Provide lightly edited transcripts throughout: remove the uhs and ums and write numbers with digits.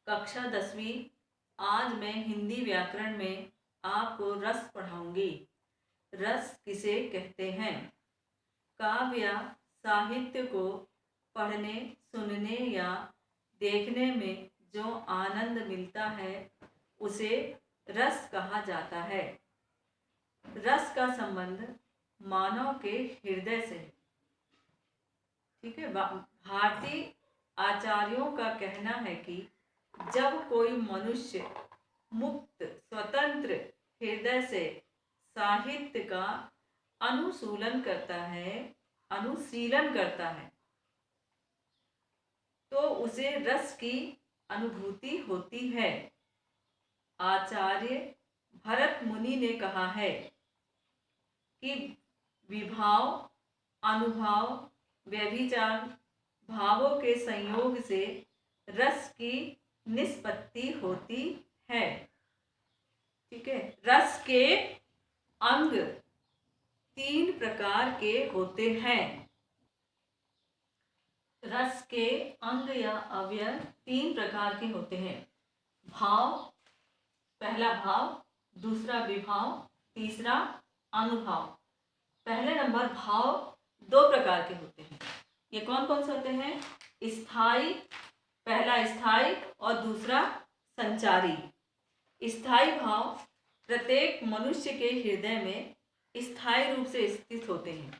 कक्षा 10वीं। आज मैं हिंदी व्याकरण में आपको रस पढ़ाऊंगी। रस किसे कहते हैं? काव्य साहित्य को पढ़ने, सुनने या देखने में जो आनंद मिलता है उसे रस कहा जाता है। रस का संबंध मानव के हृदय से है। ठीक है। भारतीय आचार्यों का कहना है कि जब कोई मनुष्य मुक्त स्वतंत्र हृदय से साहित्य का अनुशीलन करता है तो उसे रस की अनुभूति होती है। आचार्य भरत मुनि ने कहा है कि विभाव, अनुभाव, व्यभिचार भावों के संयोग से रस की निष्पत्ति होती है। ठीक है। रस के अंग 3 प्रकार के होते हैं। रस के अंग या अवयव 3 प्रकार के होते हैं। भाव, पहला भाव, दूसरा विभाव, तीसरा अनुभाव। पहले नंबर भाव 2 प्रकार के होते हैं। ये कौन कौन से होते हैं? स्थायी, पहला स्थायी और दूसरा संचारी। स्थायी भाव प्रत्येक मनुष्य के हृदय में स्थायी रूप से स्थित होते हैं।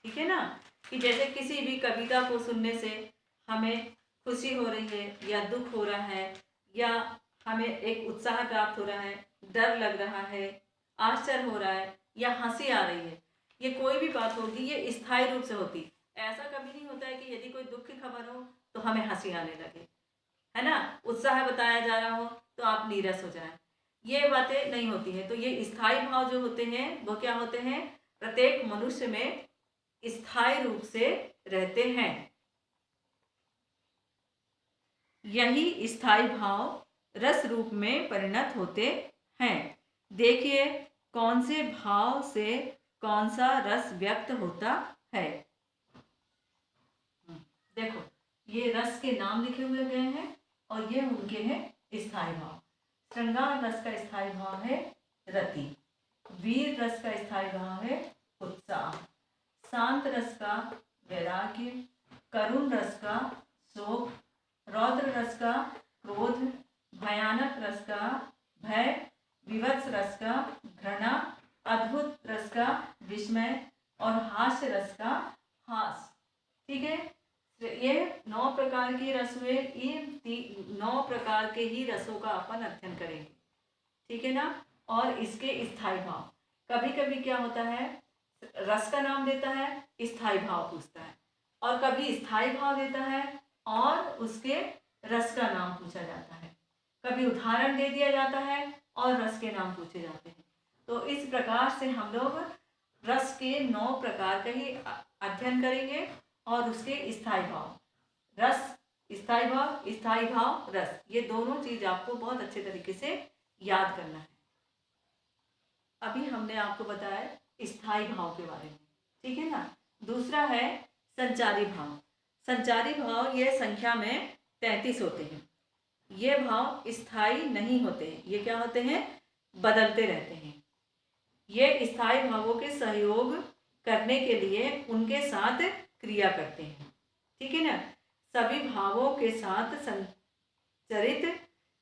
ठीक है ना। कि जैसे किसी भी कविता को सुनने से हमें खुशी हो रही है या दुख हो रहा है, या हमें एक उत्साह प्राप्त हो रहा है, डर लग रहा है, आश्चर्य हो रहा है या हंसी आ रही है, ये कोई भी बात होगी ये स्थायी रूप से होती। ऐसा कभी नहीं होता है कि यदि कोई दुख की खबर हो तो हमें हंसी आने लगे, है ना। उत्साह बताया जा रहा हो तो आप नीरस हो जाए, ये बातें नहीं होती हैं। तो ये स्थायी भाव जो होते हैं वो क्या होते हैं? प्रत्येक मनुष्य में स्थायी रूप से रहते हैं। यही स्थायी भाव रस रूप में परिणत होते हैं। देखिए कौन से भाव से कौन सा रस व्यक्त होता है। देखो ये रस के नाम लिखे हुए गए हैं और ये उनके हैं स्थायी भाव। श्रृंगार रस का स्थायी भाव है रति। वीर रस का स्थायी भाव है उत्साह। शांत रस का वैराग्य। करुण रस का शोक। रौद्र रस का क्रोध। भयानक रस का भय। विभत्स रस का घृणा। अद्भुत रस का विस्मय और हास्य रस का हास। ठीक है। ये 9 प्रकार के रस हुए। ये 9 प्रकार के ही रसों का अपन अध्ययन करेंगे। ठीक है ना। और इसके स्थायी भाव, कभी कभी क्या होता है रस का नाम देता है, स्थायी भाव पूछता है, और कभी स्थायी भाव देता है और उसके रस का नाम पूछा जाता है। कभी उदाहरण दे दिया जाता है और रस के नाम पूछे जाते हैं। तो इस प्रकार से हम लोग रस के 9 प्रकार का ही अध्ययन करेंगे और उसके स्थायी भाव, रस, स्थायी भाव, रस, ये दोनों चीज आपको बहुत अच्छे तरीके से याद करना है। अभी हमने आपको बताया स्थायी भाव के बारे में। ठीक है ना। दूसरा है संचारी भाव। संचारी भाव ये संख्या में 33 होते हैं। ये भाव स्थायी नहीं होते हैं। ये क्या होते हैं? बदलते रहते हैं। ये स्थायी भावों के सहयोग करने के लिए उनके साथ क्रिया करते हैं। ठीक है ना। सभी भावों के साथ संचरित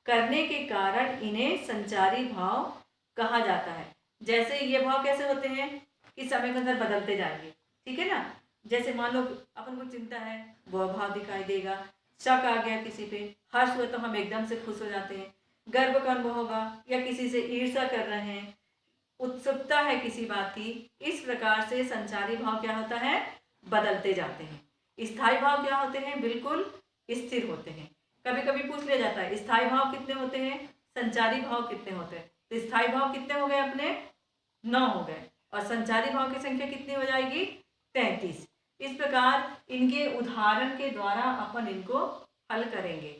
करने के कारण इन्हें संचारी भाव कहा जाता है। जैसे ये भाव कैसे होते हैं कि समय के अंदर बदलते जाएंगे। ठीक है ना। जैसे मान लो अपन को चिंता है, वह भाव दिखाई देगा। शक आ गया किसी पे, हर्ष हुआ तो हम एकदम से खुश हो जाते हैं। गर्व का अनुभव होगा या किसी से ईर्ष्या कर रहे हैं, उत्सुकता है किसी बात की। इस प्रकार से संचारी भाव क्या होता है? बदलते जाते हैं। स्थायी भाव क्या होते हैं? बिल्कुल स्थिर होते हैं। कभी कभी पूछ लिया जाता है स्थायी भाव कितने होते हैं, संचारी भाव कितने होते हैं। तो स्थायी भाव कितने हो गए अपने? 9 हो गए। और संचारी भाव की संख्या कितनी हो जाएगी? 33। इस प्रकार इनके उदाहरण के द्वारा अपन इनको हल करेंगे।